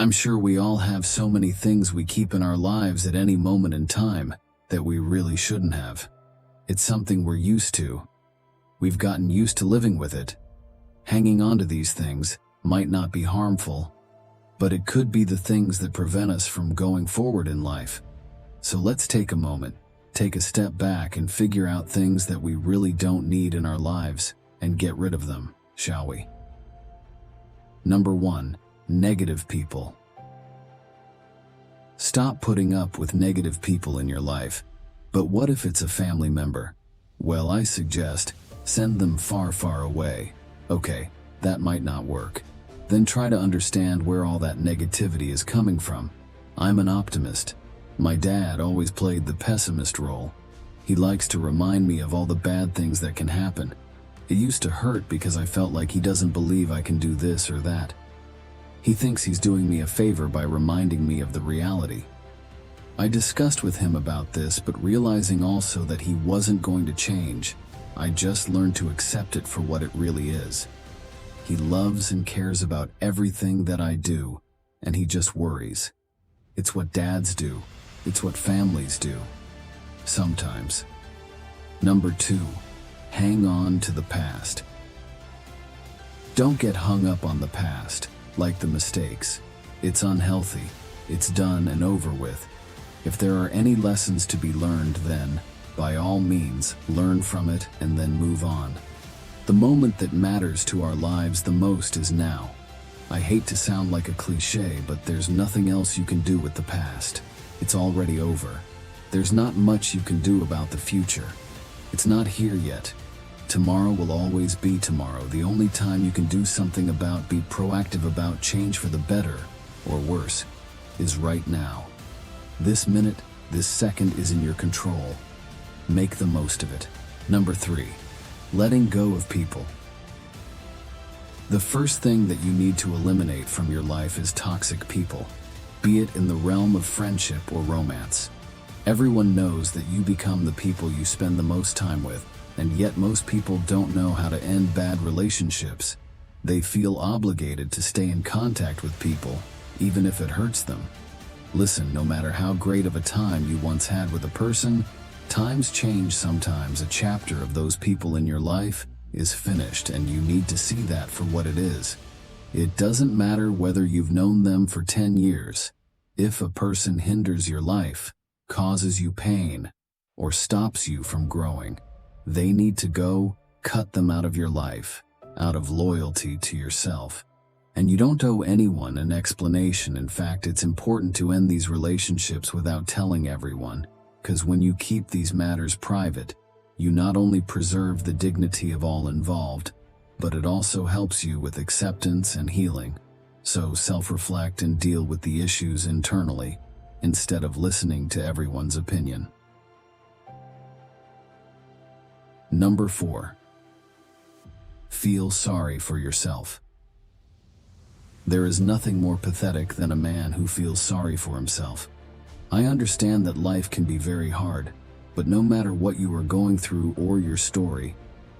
I'm sure we all have so many things we keep in our lives at any moment in time that we really shouldn't have. It's something we're used to. We've gotten used to living with it. Hanging on to these things might not be harmful, but it could be the things that prevent us from going forward in life. So let's take a moment, take a step back and figure out things that we really don't need in our lives and get rid of them, shall we? Number 1. Negative people. Stop putting up with negative people in your life. But what if it's a family member? Well, I suggest send them far, far away. Okay, that might not work. Then try to understand where all that negativity is coming from. I'm an optimist. My dad always played the pessimist role. He likes to remind me of all the bad things that can happen. It used to hurt because I felt like he doesn't believe I can do this or that. He thinks he's doing me a favor by reminding me of the reality. I discussed with him about this, but realizing also that he wasn't going to change, I just learned to accept it for what it really is. He loves and cares about everything that I do, and he just worries. It's what dads do. It's what families do. Sometimes. Number 2. Hang on to the past. Don't get hung up on the past, like the mistakes. It's unhealthy. It's done and over with. If there are any lessons to be learned, then, by all means, learn from it and then move on. The moment that matters to our lives the most is now. I hate to sound like a cliche, but there's nothing else you can do with the past. It's already over. There's not much you can do about the future. It's not here yet. Tomorrow will always be tomorrow. The only time you can do something about, be proactive about change for the better, or worse, is right now. This minute, this second is in your control. Make the most of it. Number 3. Letting go of people. The first thing that you need to eliminate from your life is toxic people, be it in the realm of friendship or romance. Everyone knows that you become the people you spend the most time with, and yet most people don't know how to end bad relationships. They feel obligated to stay in contact with people, even if it hurts them. Listen, no matter how great of a time you once had with a person, times change sometimes. A chapter of those people in your life is finished, and you need to see that for what it is. It doesn't matter whether you've known them for 10 years. If a person hinders your life, causes you pain, or stops you from growing, they need to go. Cut them out of your life, out of loyalty to yourself. And you don't owe anyone an explanation. In fact, it's important to end these relationships without telling everyone, because when you keep these matters private, you not only preserve the dignity of all involved, but it also helps you with acceptance and healing. So self-reflect and deal with the issues internally, instead of listening to everyone's opinion. Number 4. Feel sorry for yourself. There is nothing more pathetic than a man who feels sorry for himself. I understand that life can be very hard, but no matter what you are going through or your story,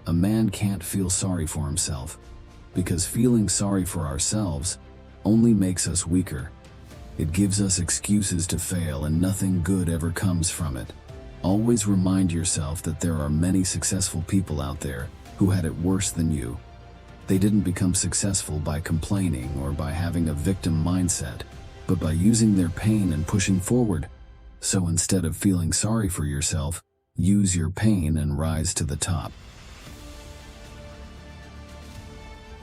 a man can't feel sorry for himself, because feeling sorry for ourselves only makes us weaker. It gives us excuses to fail, and nothing good ever comes from it. Always remind yourself that there are many successful people out there who had it worse than you. They didn't become successful by complaining or by having a victim mindset, but by using their pain and pushing forward. So instead of feeling sorry for yourself, use your pain and rise to the top.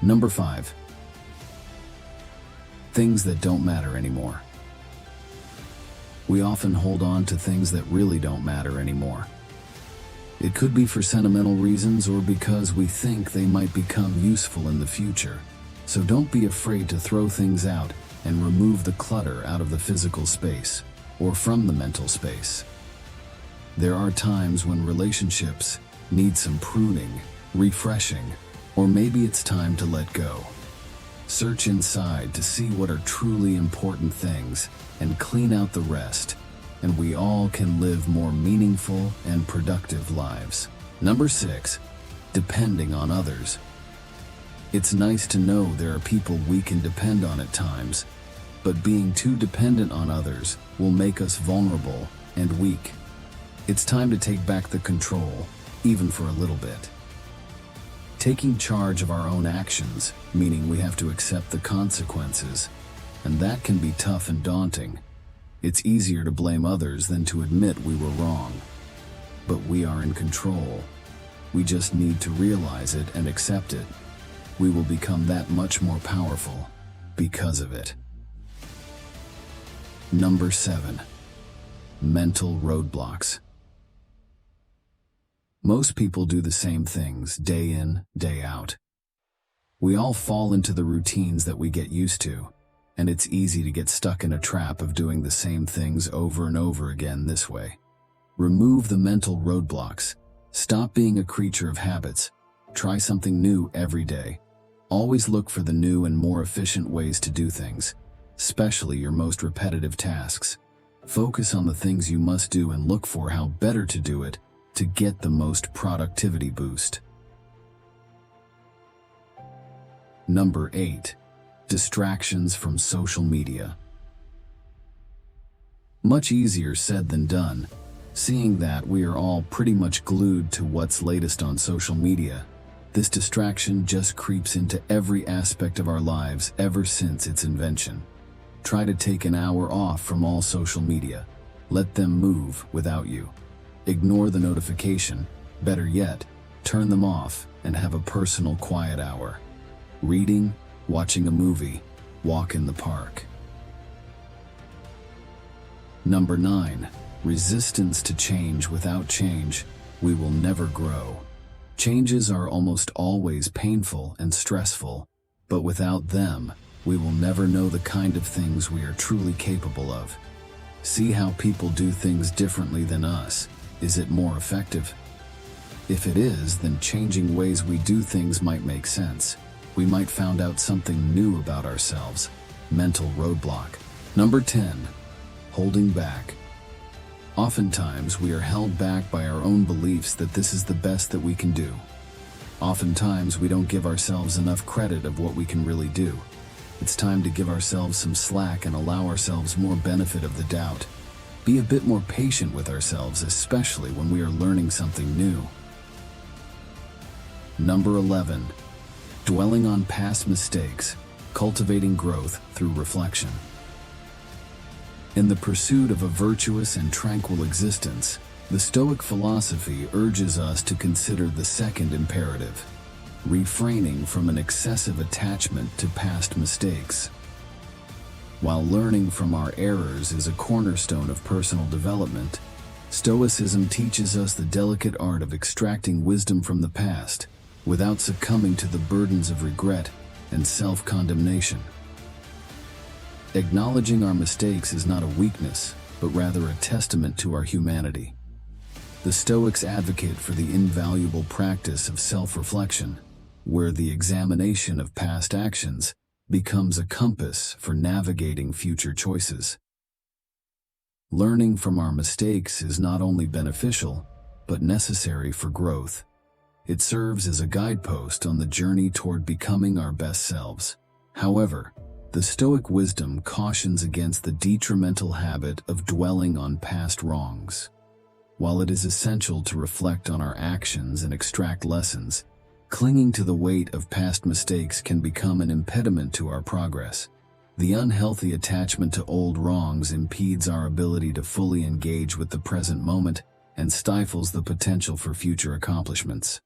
Number 5. Things that don't matter anymore. We often hold on to things that really don't matter anymore. It could be for sentimental reasons or because we think they might become useful in the future. So don't be afraid to throw things out and remove the clutter out of the physical space or from the mental space. There are times when relationships need some pruning, refreshing, or maybe it's time to let go. Search inside to see what are truly important things and clean out the rest, and we all can live more meaningful and productive lives. Number 6, depending on others. It's nice to know there are people we can depend on at times, but being too dependent on others will make us vulnerable and weak. It's time to take back the control, even for a little bit. Taking charge of our own actions, meaning we have to accept the consequences, and that can be tough and daunting. It's easier to blame others than to admit we were wrong. But we are in control. We just need to realize it and accept it. We will become that much more powerful because of it. Number 7. Mental roadblocks. Most people do the same things day in, day out. We all fall into the routines that we get used to, and it's easy to get stuck in a trap of doing the same things over and over again this way. Remove the mental roadblocks. Stop being a creature of habits. Try something new every day. Always look for the new and more efficient ways to do things, especially your most repetitive tasks. Focus on the things you must do and look for how better to do it to get the most productivity boost. Number 8. Distractions from social media. Much easier said than done, seeing that we are all pretty much glued to what's latest on social media. This distraction just creeps into every aspect of our lives ever since its invention. Try to take an hour off from all social media. Let them move without you. Ignore the notification. Better yet, turn them off and have a personal quiet hour. Reading, watching a movie, walk in the park. Number 9. Resistance to change. Without change, we will never grow. Changes are almost always painful and stressful, but without them, we will never know the kind of things we are truly capable of. See how people do things differently than us. Is it more effective? If it is, then changing ways we do things might make sense. We might find out something new about ourselves. Mental roadblock. Number 10. Holding back. Oftentimes, we are held back by our own beliefs that this is the best that we can do. Oftentimes, we don't give ourselves enough credit of what we can really do. It's time to give ourselves some slack and allow ourselves more benefit of the doubt. Be a bit more patient with ourselves, especially when we are learning something new. Number 11. Dwelling on past mistakes, cultivating growth through reflection. In the pursuit of a virtuous and tranquil existence, the Stoic philosophy urges us to consider the second imperative, refraining from an excessive attachment to past mistakes. While learning from our errors is a cornerstone of personal development, Stoicism teaches us the delicate art of extracting wisdom from the past without succumbing to the burdens of regret and self-condemnation. Acknowledging our mistakes is not a weakness, but rather a testament to our humanity. The Stoics advocate for the invaluable practice of self-reflection, where the examination of past actions becomes a compass for navigating future choices. Learning from our mistakes is not only beneficial, but necessary for growth. It serves as a guidepost on the journey toward becoming our best selves. However, the Stoic wisdom cautions against the detrimental habit of dwelling on past wrongs. While it is essential to reflect on our actions and extract lessons, clinging to the weight of past mistakes can become an impediment to our progress. The unhealthy attachment to old wrongs impedes our ability to fully engage with the present moment and stifles the potential for future accomplishments.